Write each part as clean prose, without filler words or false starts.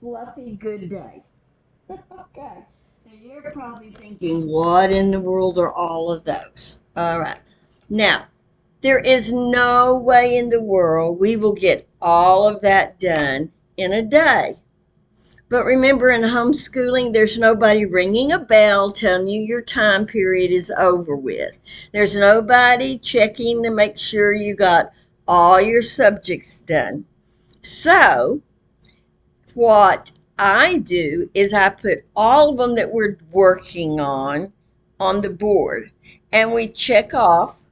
fluffy good day. Okay. Now you're probably thinking, what in the world are all of those? All right. Now, there is no way in the world we will get all of that done in a day. But remember, in homeschooling, there's nobody ringing a bell telling you your time period is over with. There's nobody checking to make sure you got all your subjects done. So, what I do is I put all of them that we're working on the board, and we check off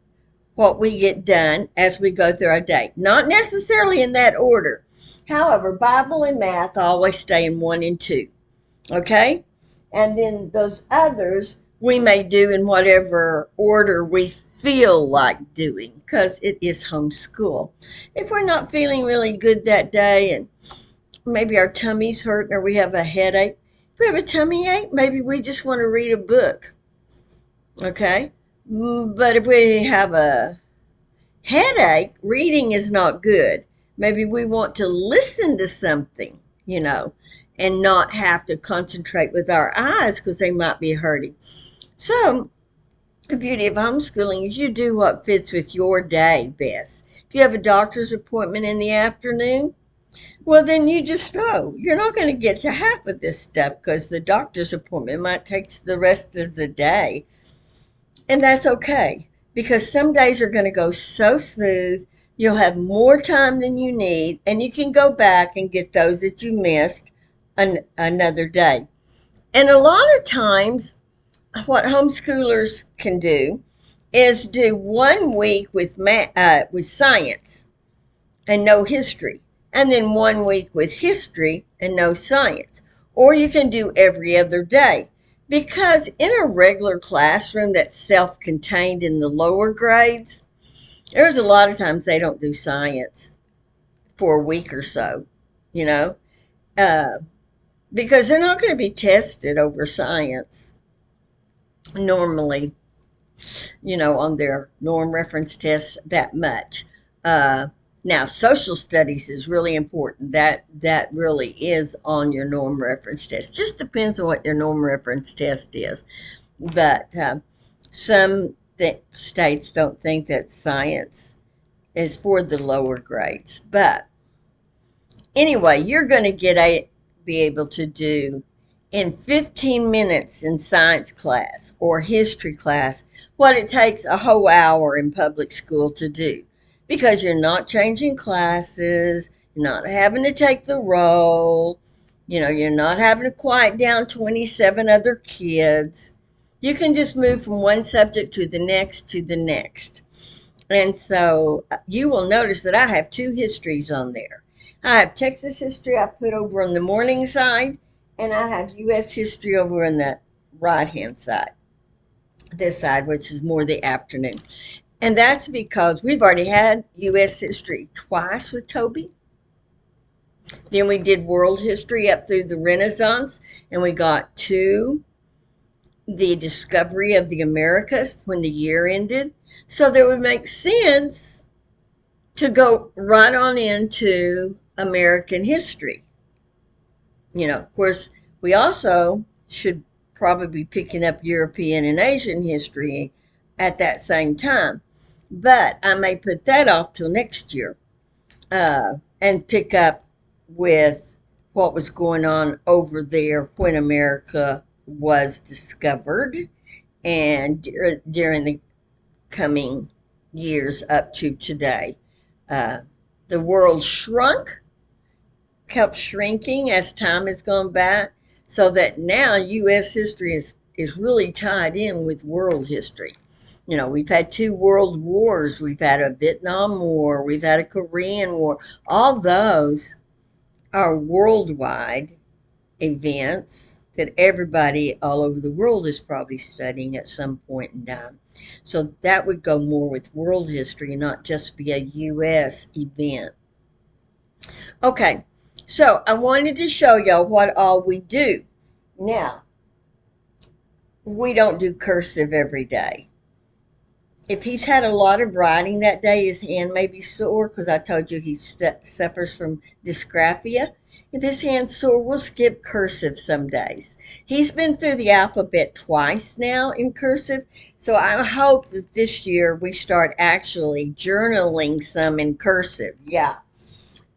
what we get done as we go through our day. Not necessarily in that order. However, Bible and math always stay in 1 and 2. Okay? And then those others we may do in whatever order we feel like doing, because it is homeschool. If we're not feeling really good that day and maybe our tummy's hurting or we have a headache, if we have a tummy ache, maybe we just want to read a book. Okay? But if we have a headache, reading is not good. Maybe we want to listen to something, and not have to concentrate with our eyes because they might be hurting. So, the beauty of homeschooling is you do what fits with your day best. If you have a doctor's appointment in the afternoon, well, then you just know you're not going to get to half of this stuff because the doctor's appointment might take the rest of the day. And that's okay, because some days are going to go so smooth, you'll have more time than you need, and you can go back and get those that you missed another day. And a lot of times, what homeschoolers can do is do 1 week with science and no history, and then 1 week with history and no science. Or you can do every other day. Because in a regular classroom that's self-contained in the lower grades, there's a lot of times they don't do science for a week or so, you know, uh, because they're not going to be tested over science normally, on their norm reference tests that much. Uh, Now, social studies is really important. That really is on your norm reference test. Just depends on what your norm reference test is. But some states don't think that science is for the lower grades. But anyway, you're going to be able to do in 15 minutes in science class or history class what it takes a whole hour in public school to do, because you're not changing classes, you're not having to take the roll, you're not having to quiet down 27 other kids. You can just move from one subject to the next to the next. And so you will notice that I have 2 histories on there. I have Texas history I put over on the morning side, and I have U.S. history over on the right hand side, this side, which is more the afternoon. And that's because we've already had U.S. history twice with Toby. Then we did world history up through the Renaissance, and we got to the discovery of the Americas when the year ended. So that would make sense to go right on into American history. Of course, we also should probably be picking up European and Asian history at that same time. But I may put that off till next year and pick up with what was going on over there when America was discovered and during the coming years up to today. The world kept shrinking as time has gone by, so that now U.S. history is really tied in with world history. We've had 2 world wars, we've had a Vietnam War, we've had a Korean War. All those are worldwide events that everybody all over the world is probably studying at some point in time. So that would go more with world history, not just be a U.S. event. Okay, so I wanted to show y'all what all we do. Now, we don't do cursive every day. If he's had a lot of writing that day, his hand may be sore because I told you he suffers from dysgraphia. If his hand's sore, we'll skip cursive some days. He's been through the alphabet twice now in cursive, so I hope that this year we start actually journaling some in cursive. Yeah.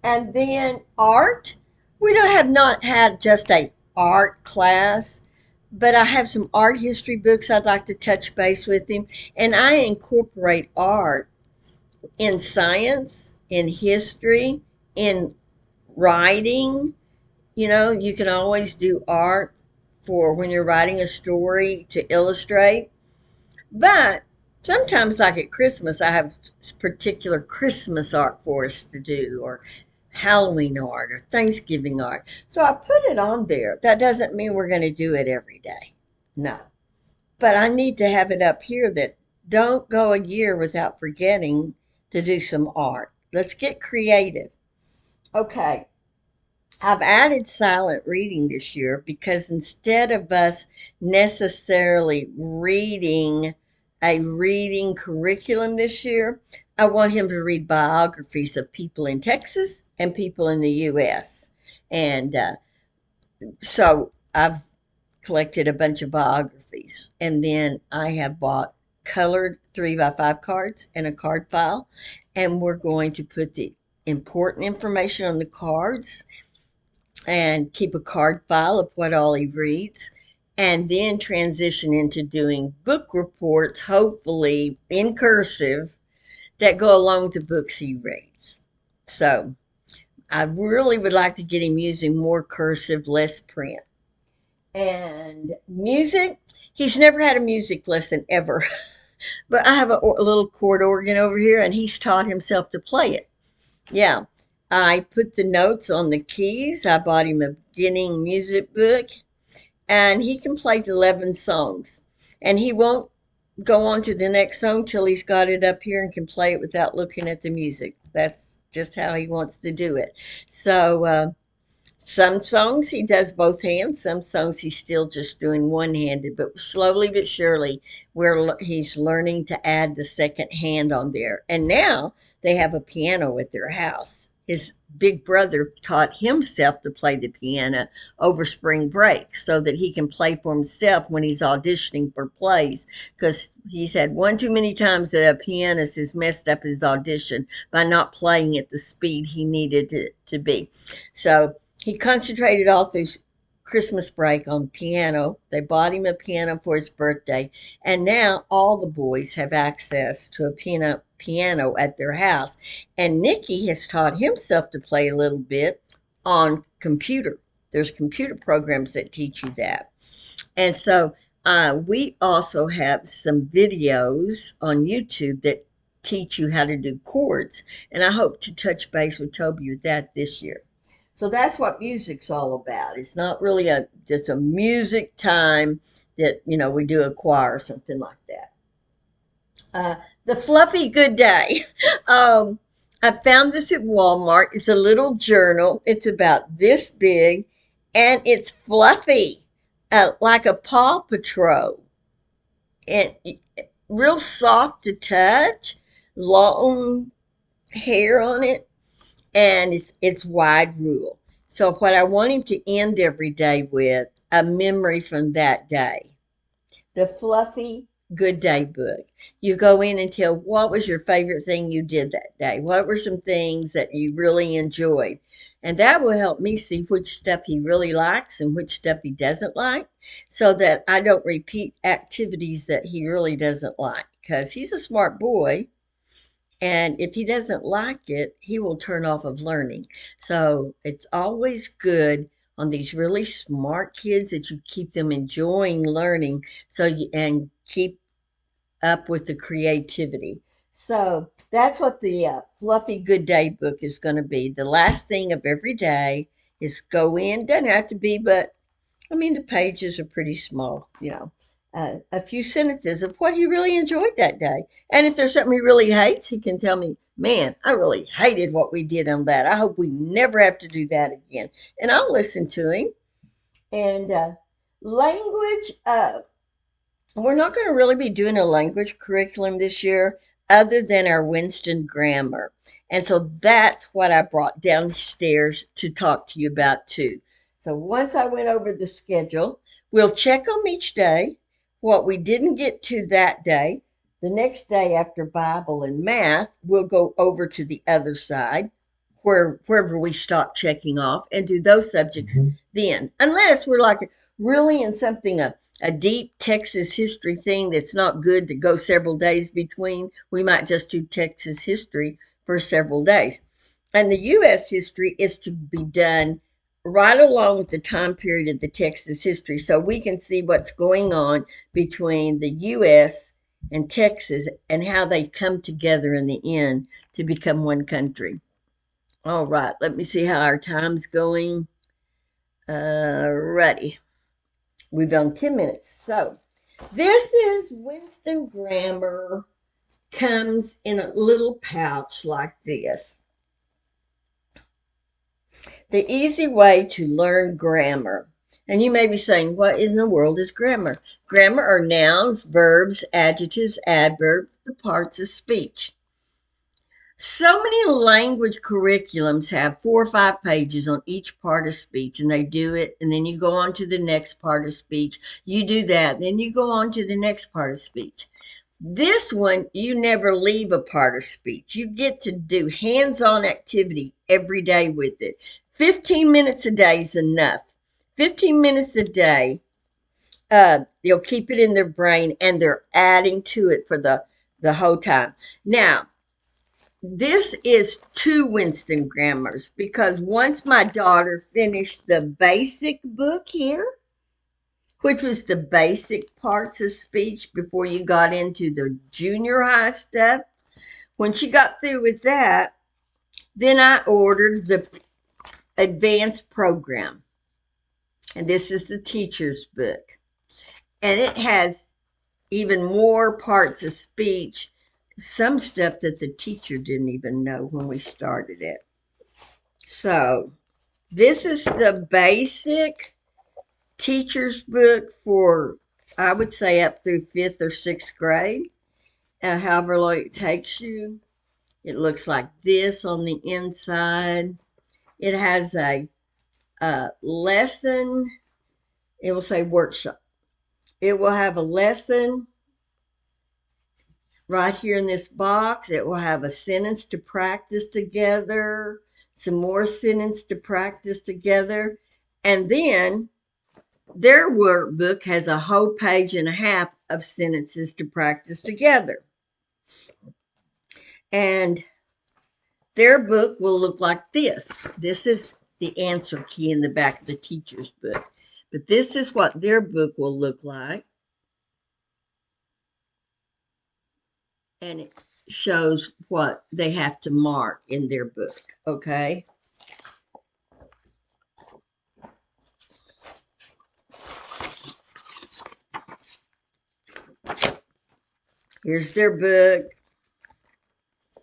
And then art. We don't have not had just a art class, but I have some art history books I'd like to touch base with him. And I incorporate art in science, in history, in writing. You know, you can always do art for when you're writing a story to illustrate. But sometimes, like at Christmas, I have particular Christmas art for us to do, or Halloween art, or Thanksgiving art. So I put it on there. That doesn't mean we're going to do it every day. No. But I need to have it up here that don't go a year without forgetting to do some art. Let's get creative. Okay. I've added silent reading this year because instead of us necessarily reading a reading curriculum this year, I want him to read biographies of people in Texas and people in the U.S. And so I've collected a bunch of biographies. And then I have bought colored 3x5 cards and a card file. And we're going to put the important information on the cards and keep a card file of what all he reads, and then transition into doing book reports, hopefully in cursive, that go along with the books he reads. So I really would like to get him using more cursive, less print. And music, he's never had a music lesson ever. But I have a little chord organ over here, and he's taught himself to play it. Yeah. I put the notes on the keys. I bought him a beginning music book, and he can play 11 songs. And he won't go on to the next song till he's got it up here and can play it without looking at the music. That's just how he wants to do it. So, some songs he does both hands. Some songs he's still just doing one handed. But slowly but surely, he's learning to add the second hand on there. And now they have a piano at their house. His big brother taught himself to play the piano over spring break so that he can play for himself when he's auditioning for plays. Because he's had one too many times that a pianist has messed up his audition by not playing at the speed he needed to be. So he concentrated all through Christmas break on piano. They bought him a piano for his birthday, and now all the boys have access to a piano at their house. And Nicky has taught himself to play a little bit on computer. There's computer programs that teach you that. And so we also have some videos on YouTube that teach you how to do chords. And I hope to touch base with Toby with that this year. So that's what music's all about. It's not really just a music time that, we do a choir or something like that. The Fluffy Good Day. I found this at Walmart. It's a little journal. It's about this big, and it's fluffy, like a Paw Patrol. And real soft to touch, long hair on it, and it's wide rule. So what I want him to end every day with, a memory from that day. The Fluffy Good Day book. You go in and tell what was your favorite thing you did that day. What were some things that you really enjoyed? And that will help me see which stuff he really likes and which stuff he doesn't like, so that I don't repeat activities that he really doesn't like, because he's a smart boy. And if he doesn't like it, he will turn off of learning. So it's always good on these really smart kids that you keep them enjoying learning, and keep up with the creativity. So that's what the Fluffy Good Day book is going to be. The last thing of every day is go in. Doesn't have to be, but I mean, the pages are pretty small. A few sentences of what he really enjoyed that day. And if there's something he really hates, he can tell me, man, I really hated what we did on that. I hope we never have to do that again. And I'll listen to him. And language, we're not going to really be doing a language curriculum this year other than our Winston Grammar. And so that's what I brought downstairs to talk to you about too. So once I went over the schedule, we'll check on each day what we didn't get to that day. The next day after Bible and math, we'll go over to the other side wherever we stop checking off and do those subjects then. Unless we're like really in something a deep Texas history thing that's not good to go several days between, we might just do Texas history for several days. And the U.S. history is to be done right along with the time period of the Texas history so we can see what's going on between the U.S. and Texas and how they come together in the end to become one country. All right, let me see how our time's going. Ready. We've done 10 minutes. So this is Winston Grammar, comes in a little pouch like this. The easy way to learn grammar. And you may be saying, what in the world is grammar? Grammar are nouns, verbs, adjectives, adverbs, the parts of speech. So many language curriculums have 4 or 5 pages on each part of speech, and they do it, and then you go on to the next part of speech. You do that, then you go on to the next part of speech. This one, you never leave a part of speech. You get to do hands-on activity every day with it. 15 minutes a day is enough. 15 minutes a day, you'll keep it in their brain, and they're adding to it for the whole time. Now, this is 2 Winston Grammars because once my daughter finished the basic book here, which was the basic parts of speech before you got into the junior high stuff, when she got through with that, then I ordered the advanced program. And this is the teacher's book. And it has even more parts of speech, some stuff that the teacher didn't even know when we started it. So this is the basic teacher's book for, I would say, up through 5th or 6th grade, however long it takes you. It looks like this on the inside. It has a lesson. It will say workshop. It will have a lesson right here in this box. It will have a sentence to practice together, some more sentence to practice together, and then their workbook has a whole page and a half of sentences to practice together. And their book will look like this. This is the answer key in the back of the teacher's book. But this is what their book will look like. And it shows what they have to mark in their book, okay? Here's their book.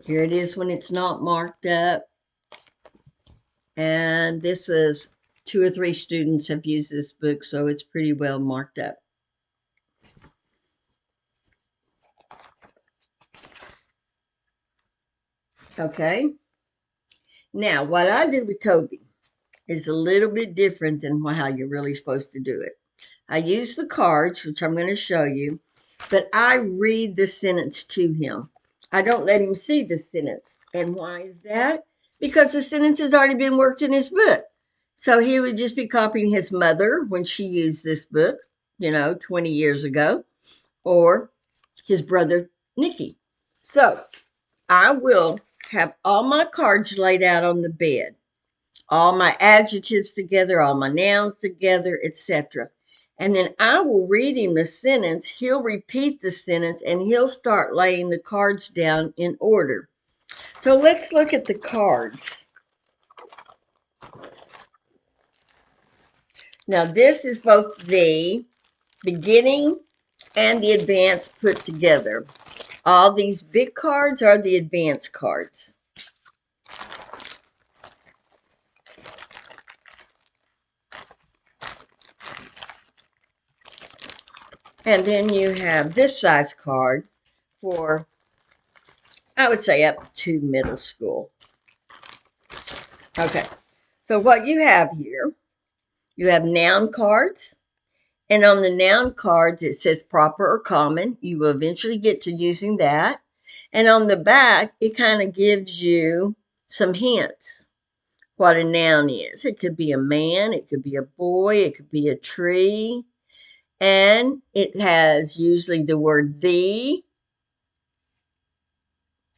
Here it is when it's not marked up. And this is 2 or 3 students have used this book, so it's pretty well marked up. Okay. Now, what I do with Toby is a little bit different than how you're really supposed to do it. I use the cards, which I'm going to show you, but I read the sentence to him. I don't let him see the sentence. And why is that? Because the sentence has already been worked in his book. So he would just be copying his mother when she used this book, 20 years ago, or his brother, Nicky. So I will have all my cards laid out on the bed, all my adjectives together, all my nouns together, etc. And then I will read him the sentence, he'll repeat the sentence, and he'll start laying the cards down in order. So let's look at the cards. Now this is both the beginning and the advanced put together. All these big cards are the advanced cards. And then you have this size card for, I would say, up to middle school. Okay, so what you have here, you have noun cards. And on the noun cards, it says proper or common. You will eventually get to using that. And on the back, it kind of gives you some hints what a noun is. It could be a man, it could be a boy, it could be a tree. And it has usually the word the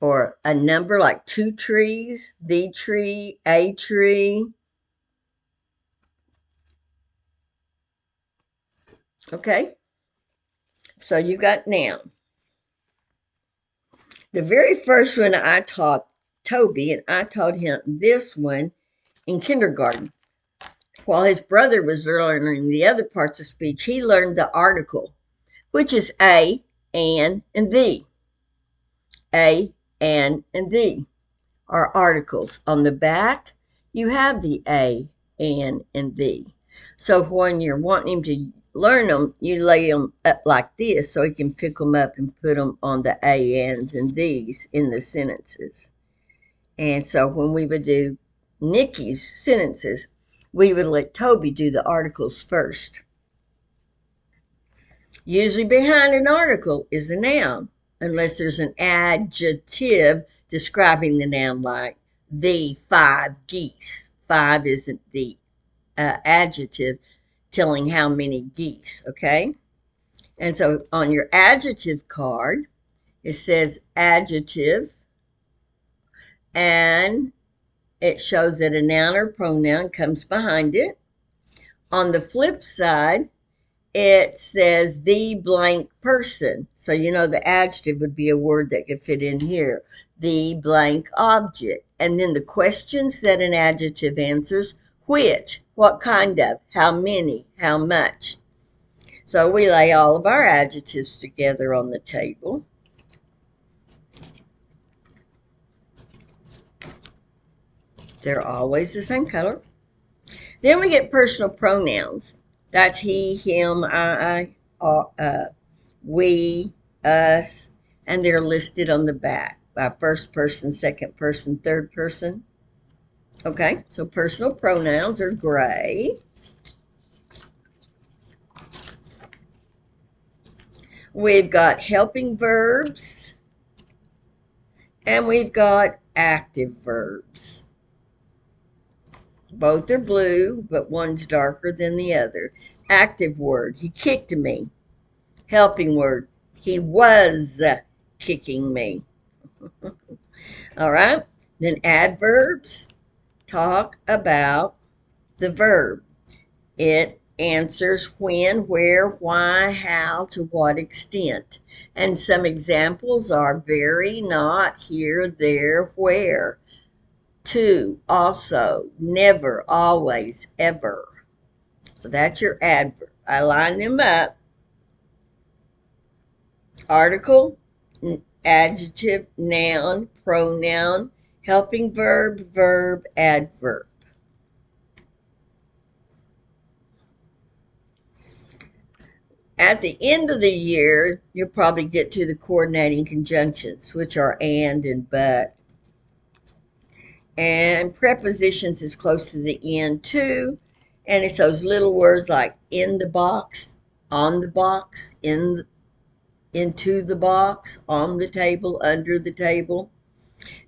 or a number like 2 trees, the tree, a tree. Okay, so you got noun. The very first one I taught Toby, and I taught him this one in kindergarten. While his brother was learning the other parts of speech, he learned the article, which is a, and the. A, and the are articles. On the back, you have the a, and the. So when you're wanting him to learn them, you lay them up like this so he can pick them up and put them on the a, ands, and these in the sentences. And so when we would do Nikki's sentences, we would let Toby do the articles first. Usually behind an article is a noun, unless there's an adjective describing the noun, like the 5 geese. 5 isn't the adjective telling how many geese, okay? And so on your adjective card, it says adjective, and it shows that a noun or pronoun comes behind it. On the flip side, it says the blank person. So you know the adjective would be a word that could fit in here. The blank object. And then the questions that an adjective answers: which, what kind of, how many, how much. So we lay all of our adjectives together on the table. They're always the same color. Then we get personal pronouns. That's he, him, I, we, us, and they're listed on the back by first person, second person, third person. Okay, so personal pronouns are gray. We've got helping verbs, and we've got active verbs. Both are blue, but one's darker than the other. Active word, he kicked me. Helping word, he was kicking me. All right, then adverbs talk about the verb. It answers when, where, why, how, to what extent. And some examples are very, not, here, there, where. To, also, never, always, ever. So that's your adverb. I line them up. Article, adjective, noun, pronoun, helping verb, verb, adverb. At the end of the year, you'll probably get to the coordinating conjunctions, which are and but. And prepositions is close to the end too. And it's those little words like in the box, on the box, into the box, on the table, under the table.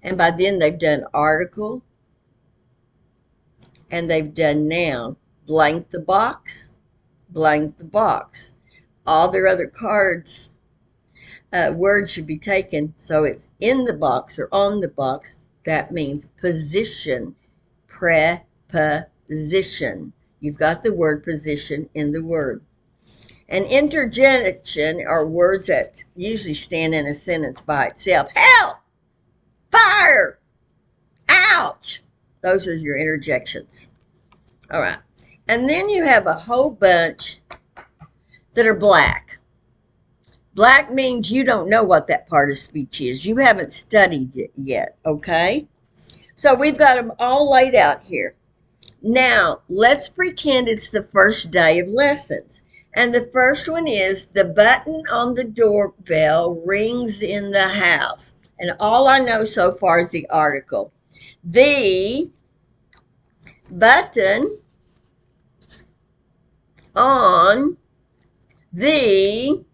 And by then they've done article and they've done noun. Blank the box, blank the box. All their other cards, words should be taken so it's in the box or on the box. That means position, preposition. You've got the word position in the word. An interjection are words that usually stand in a sentence by itself. Help! Fire! Ouch! Those are your interjections. All right. And then you have a whole bunch that are black. Black means you don't know what that part of speech is. You haven't studied it yet, okay? So we've got them all laid out here. Now, let's pretend it's the first day of lessons. And the first one is the button on the doorbell rings in the house. And all I know so far is the article. The button on the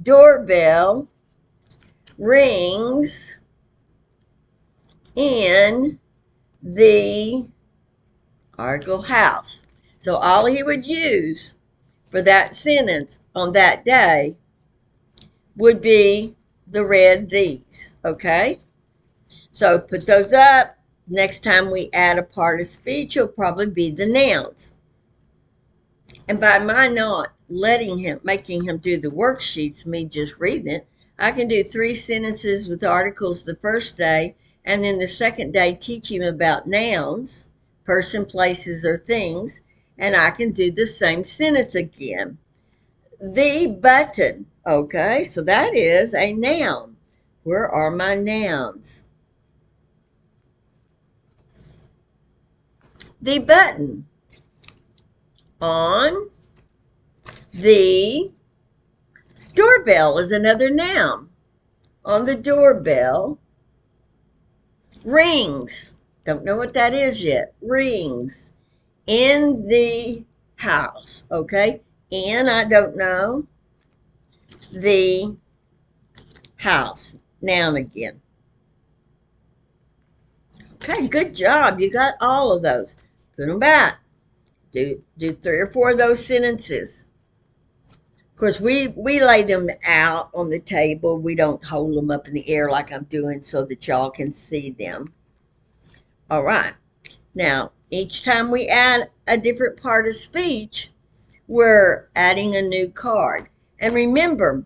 doorbell rings in the article house. So all he would use for that sentence on that day would be the red these, okay? So put those up. Next time we add a part of speech, it'll probably be the nouns. And by my not making him do the worksheets, me just reading it, I can do 3 sentences with articles the first day, and then the second day teach him about nouns, person, places, or things, and I can do the same sentence again. The button, okay, so that is a noun. Where are my nouns? The button on the doorbell is another noun. On the doorbell rings. Don't know what that is yet. Rings. In the house. Okay. In, I don't know. The house. Noun again. Okay, good job. You got all of those. Put them back. Do 3 or 4 of those sentences. Of course, we lay them out on the table. We don't hold them up in the air like I'm doing so that y'all can see them. All right. Now, each time we add a different part of speech, we're adding a new card. And remember,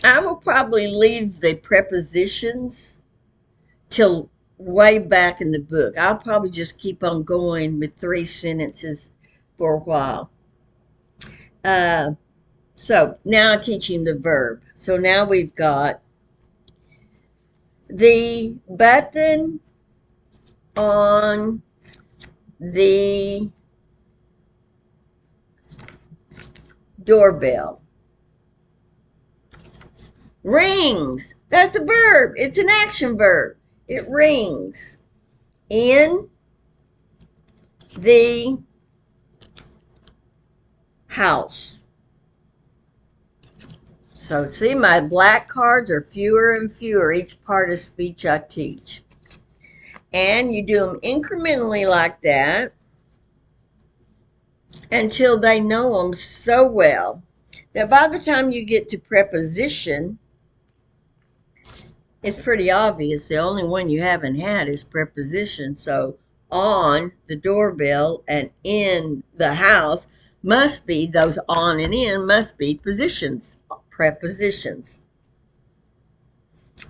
I will probably leave the prepositions till way back in the book. I'll probably just keep on going with 3 sentences for a while. So now I'm teaching the verb. So now we've got the button on the doorbell rings. That's a verb. It's an action verb. It rings in the house. So see, my black cards are fewer and fewer each part of speech I teach. And you do them incrementally like that until they know them so well that by the time you get to preposition, it's pretty obvious. The only one you haven't had is preposition. So on the doorbell and in the house must be, those on and in must be positions, prepositions.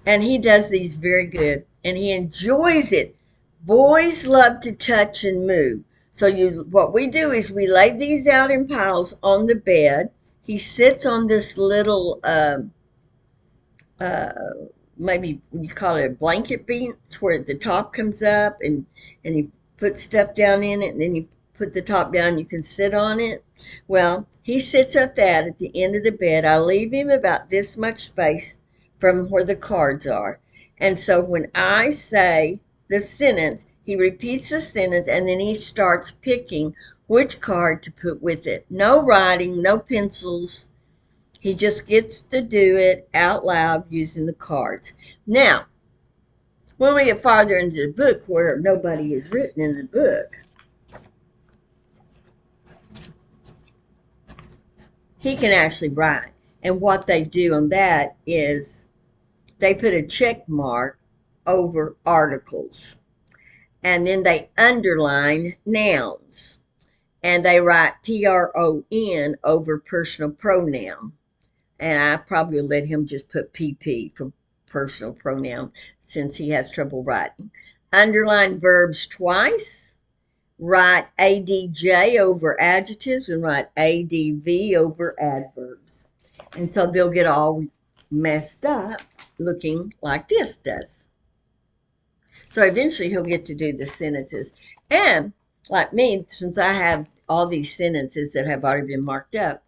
And he does these very good, and he enjoys it. Boys love to touch and move. So what we do is we lay these out in piles on the bed. He sits on this little, maybe you call it a blanket bench, where the top comes up, and you put stuff down in it, and then you put the top down, you can sit on it. Well, he sits up that at the end of the bed. I leave him about this much space from where the cards are. And so when I say the sentence, he repeats the sentence, and then he starts picking which card to put with it. No writing, no pencils. He just gets to do it out loud using the cards. Now, when we get farther into the book where nobody is written in the book, he can actually write. And what they do on that is they put a check mark over articles. And then they underline nouns. And they write PRON over personal pronoun. And I probably will let him just put PP for personal pronoun since he has trouble writing. Underline verbs twice. Write ADJ over adjectives and write ADV over adverbs. And so they'll get all messed up looking like this does. So eventually he'll get to do the sentences. And like me, since I have all these sentences that have already been marked up,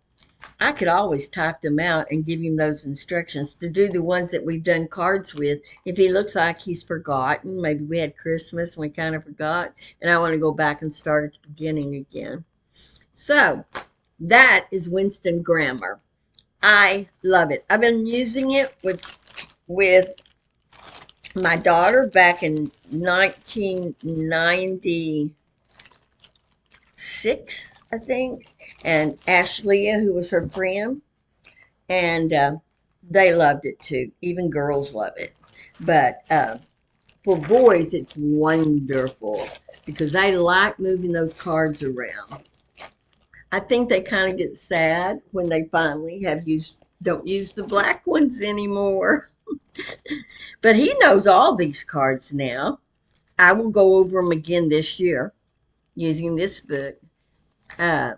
I could always type them out and give him those instructions to do the ones that we've done cards with. If he looks like he's forgotten, maybe we had Christmas and we kind of forgot, and I want to go back and start at the beginning again. So that is Winston Grammar. I love it. I've been using it with my daughter back in 1996, I think, and Ashley, who was her friend, and they loved it too. Even girls love it. But for boys, it's wonderful because they like moving those cards around. I think they kind of get sad when they finally don't use the black ones anymore. But he knows all these cards now. I will go over them again this year using this book uh,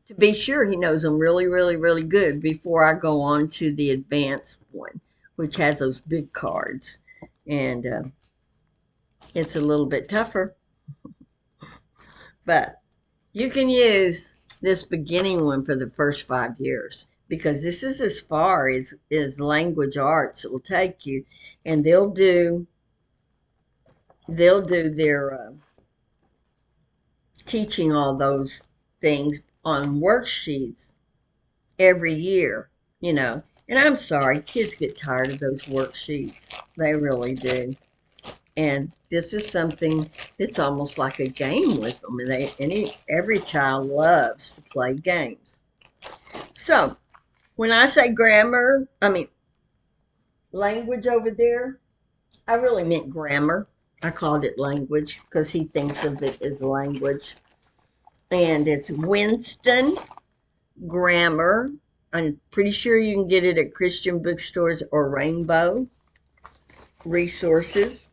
to be sure he knows them really, really, really good before I go on to the advanced one, which has those big cards. And it's a little bit tougher, but you can use this beginning one for the first 5 years because this is as far as language arts will take you, and they'll do their teaching all those things on worksheets every year, you know. And I'm sorry, kids get tired of those worksheets. They really do. And this is something that's almost like a game with them. And every child loves to play games. So when I say grammar, I mean language over there, I really meant grammar. I called it language because he thinks of it as language. And it's Winston Grammar. I'm pretty sure you can get it at Christian bookstores or Rainbow Resources.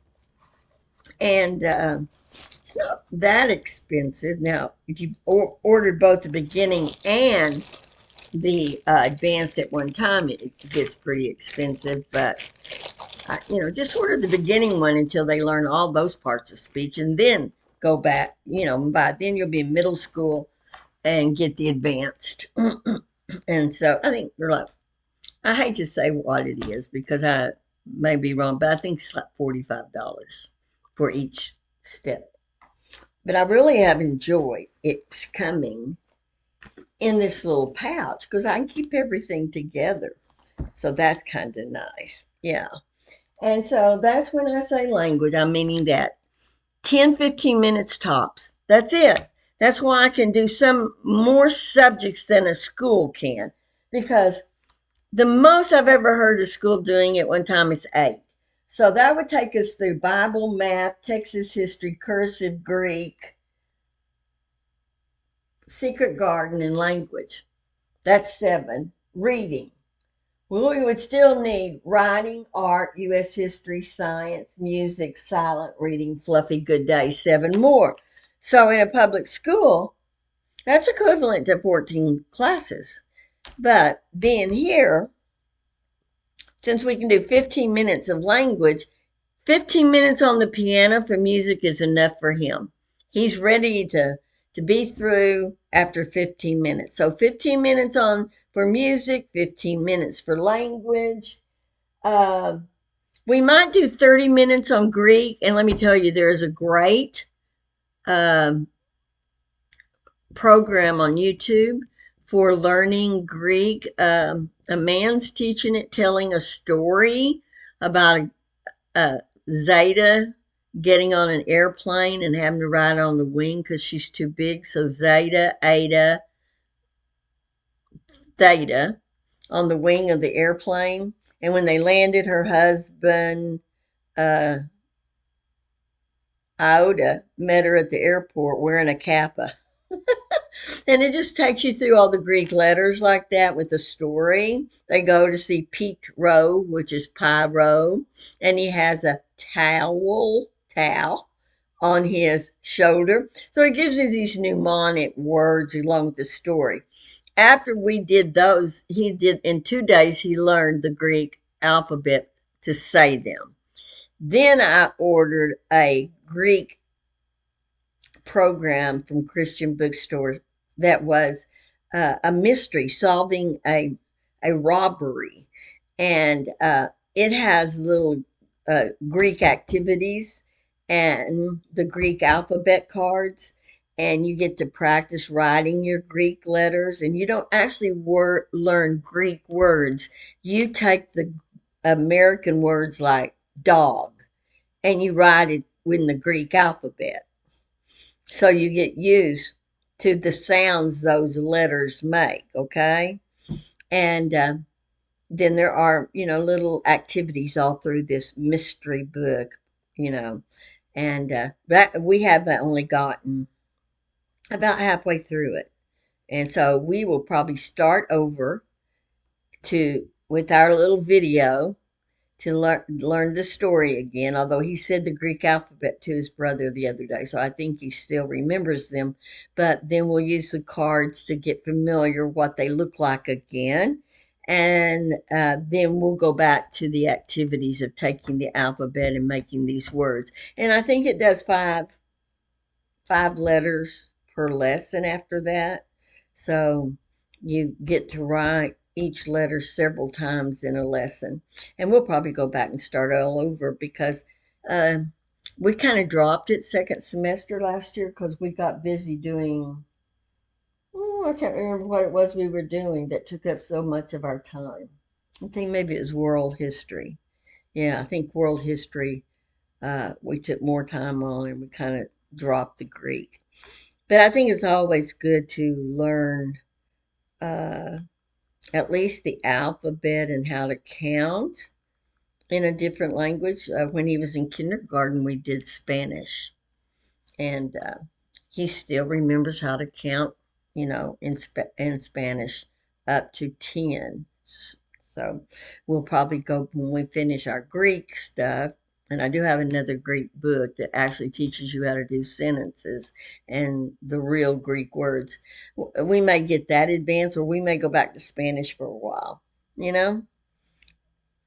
And it's not that expensive. Now, if you ordered both the beginning and the advanced at one time, it gets pretty expensive. But, just order the beginning one until they learn all those parts of speech and then go back. By then you'll be in middle school and get the advanced. And so I think they're like, I hate to say what it is because I may be wrong, but I think it's like $45 for each step. But I really have enjoyed its coming in this little pouch because I can keep everything together. So that's kind of nice. Yeah. And so that's when I say language, I'm meaning that 10, 15 minutes tops. That's it. That's why I can do some more subjects than a school can because the most I've ever heard a school doing at one time is 8. So that would take us through Bible, math, Texas history, cursive, Greek, secret garden, and language. That's 7. Reading. Well, we would still need writing, art, U.S. history, science, music, silent reading, fluffy good day, 7 more. So in a public school, that's equivalent to 14 classes. But being here, since we can do 15 minutes of language, 15 minutes on the piano for music is enough for him. He's ready to be through after 15 minutes. So 15 minutes on for music, 15 minutes for language. We might do 30 minutes on Greek. And let me tell you, there is a great program on YouTube for learning Greek. A man's teaching it, telling a story about Zeta getting on an airplane and having to ride on the wing because she's too big. So Zeta, Ada, Theta on the wing of the airplane. And when they landed, her husband, uh, Iota, met her at the airport wearing a kappa. And it just takes you through all the Greek letters like that with the story. They go to see Peaked Row, which is Pyro, and he has a towel on his shoulder. So it gives you these mnemonic words along with the story. After we did those, he did in 2 days, he learned the Greek alphabet to say them. Then I ordered a Greek program from Christian bookstores that was a mystery, solving a robbery, and it has little Greek activities and the Greek alphabet cards, and you get to practice writing your Greek letters. And you don't actually learn Greek words. You take the American words like dog and you write it in the Greek alphabet. So you get used to the sounds those letters make, okay? And then there are, little activities all through this mystery book, you know. And that we have only gotten about halfway through it. And so we will probably start over to with our little video to learn the story again, although he said the Greek alphabet to his brother the other day, so I think he still remembers them. But then we'll use the cards to get familiar what they look like again. And then we'll go back to the activities of taking the alphabet and making these words. And I think it does five letters per lesson after that. So you get to write each letter several times in a lesson. And we'll probably go back and start all over because uh, we kind of dropped it second semester last year because we got busy doing, I can't remember what it was we were doing that took up so much of our time. I think maybe it was world history. Yeah, I think world history we took more time on and we kind of dropped the Greek. But I think it's always good to learn uh, at least the alphabet and how to count in a different language. When he was in kindergarten, we did Spanish, and he still remembers how to count, in Spanish up to 10. So we'll probably go when we finish our Greek stuff. And I do have another Greek book that actually teaches you how to do sentences and the real Greek words. We may get that advanced, or we may go back to Spanish for a while. You know,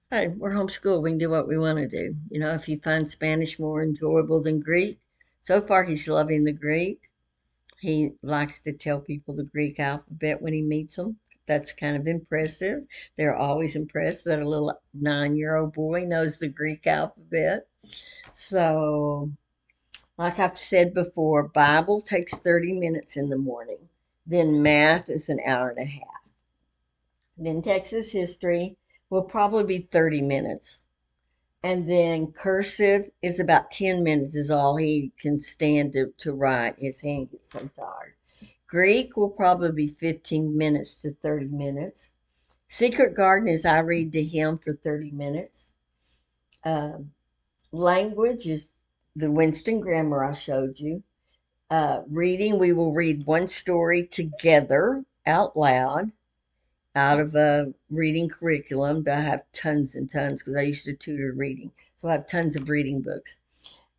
hey, we're homeschooled. We can do what we want to do. If you find Spanish more enjoyable than Greek, so far he's loving the Greek. He likes to tell people the Greek alphabet when he meets them. That's kind of impressive. They're always impressed that a little 9-year-old boy knows the Greek alphabet. So, like I've said before, Bible takes 30 minutes in the morning. Then math is an hour and a half. Then Texas history will probably be 30 minutes. And then cursive is about 10 minutes is all he can stand to write. His hand gets so tired. Greek will probably be 15 minutes to 30 minutes. Secret Garden is I read to him for 30 minutes. Um, Language is the Winston Grammar I showed you. Reading, we will read one story together out loud out of a reading curriculum that I have tons and tons because I used to tutor reading. So I have tons of reading books.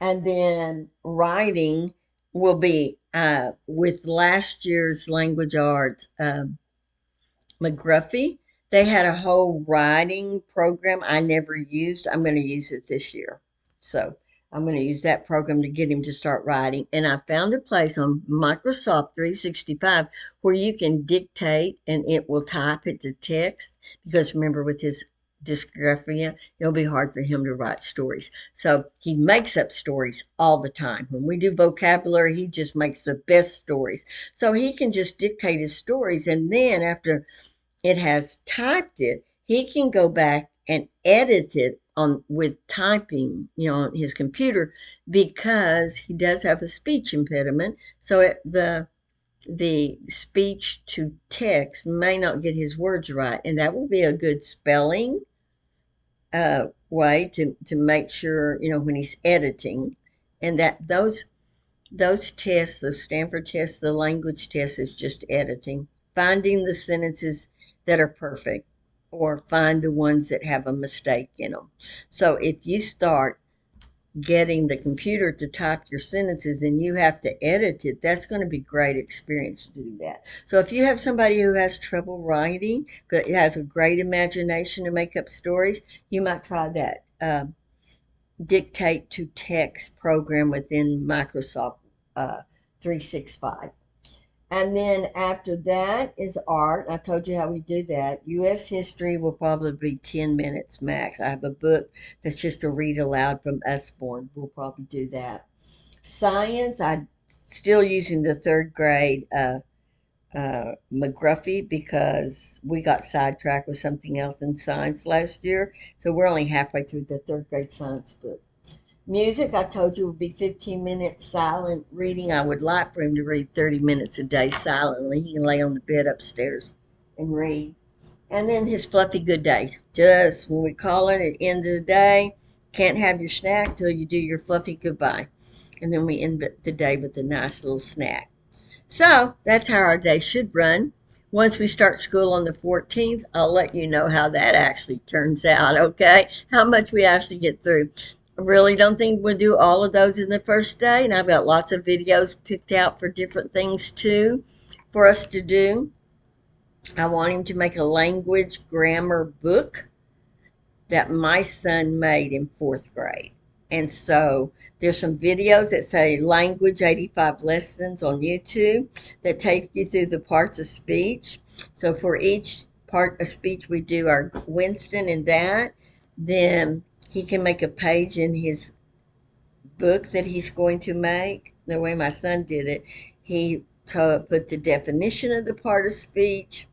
And then writing will be with last year's language arts. McGruffy, they had a whole writing program I never used. I'm going to use it this year. So I'm going to use that program to get him to start writing. And I found a place on Microsoft 365 where you can dictate and it will type it to text. Because remember, with his dysgraphia, it'll be hard for him to write stories. So he makes up stories all the time. When we do vocabulary, he just makes the best stories. So he can just dictate his stories. And then after it has typed it, he can go back and edit it on with typing, on his computer because he does have a speech impediment. So the speech to text may not get his words right, and that will be a good spelling way to make sure when he's editing, and that those tests, the Stanford tests, the language test is just editing, finding the sentences that are perfect or find the ones that have a mistake in them. So if you start getting the computer to type your sentences and you have to edit it, that's going to be a great experience to do that. So if you have somebody who has trouble writing but has a great imagination to make up stories, you might try that. Dictate to text program within Microsoft 365. And then after that is art. I told you how we do that. U.S. history will probably be 10 minutes max. I have a book that's just a read aloud from Usborne. We'll probably do that. Science, I'm still using the third grade McGruffy because we got sidetracked with something else in science last year. So we're only halfway through the third grade science book. Music, I told you, would be 15 minutes silent reading. I would like for him to read 30 minutes a day silently. He can lay on the bed upstairs and read. And then his fluffy good day. Just when we call it at the end of the day, can't have your snack till you do your fluffy goodbye. And then we end the day with a nice little snack. So that's how our day should run. Once we start school on the 14th, I'll let you know how that actually turns out, okay? How much we actually get through. I really don't think we'll do all of those in the first day, and I've got lots of videos picked out for different things too for us to do. I want him to make a language grammar book that my son made in fourth grade. And so there's some videos that say language 85 lessons on YouTube that take you through the parts of speech. So for each part of speech we do our Winston and that, then he can make a page in his book that he's going to make. The way my son did it, he put the definition of the part of speech.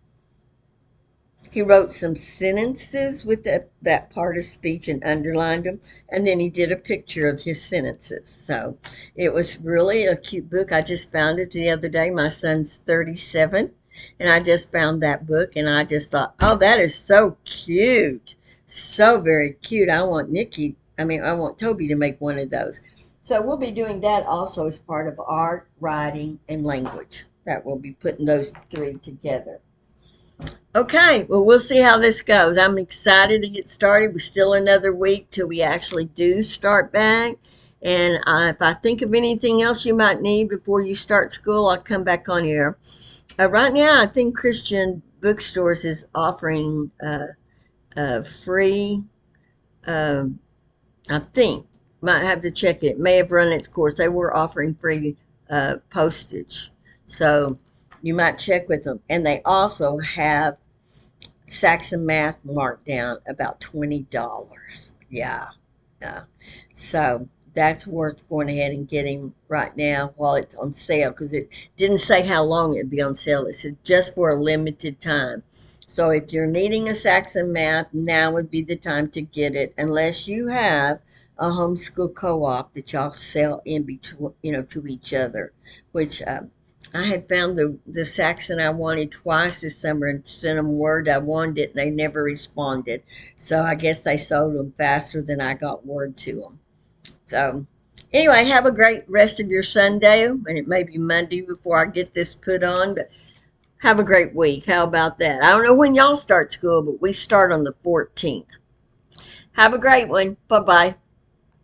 He wrote some sentences with that part of speech and underlined them, and then he did a picture of his sentences. So it was really a cute book. I just found it the other day. My son's 37, and I just found that book, and I just thought, oh, that is so cute. So very cute. I want Toby to make one of those. So we'll be doing that also as part of art, writing, and language. That we'll be putting those three together. Okay, well, we'll see how this goes. I'm excited to get started. We're still another week till we actually do start back. And if I think of anything else you might need before you start school, I'll come back on here. Right now, I think Christian Bookstores is offering free, I think, might have to check it. It may have run its course. They were offering free postage. So you might check with them. And they also have Saxon Math marked down about $20. Yeah. Yeah. So that's worth going ahead and getting right now while it's on sale because it didn't say how long it'd be on sale. It said just for a limited time. So if you're needing a Saxon Math, now would be the time to get it unless you have a homeschool co-op that y'all sell in between, to each other, which I had found the Saxon I wanted twice this summer and sent them word I wanted it, and they never responded. So I guess they sold them faster than I got word to them. So anyway, have a great rest of your Sunday, and it may be Monday before I get this put on, but have a great week. How about that? I don't know when y'all start school, but we start on the 14th. Have a great one. Bye-bye.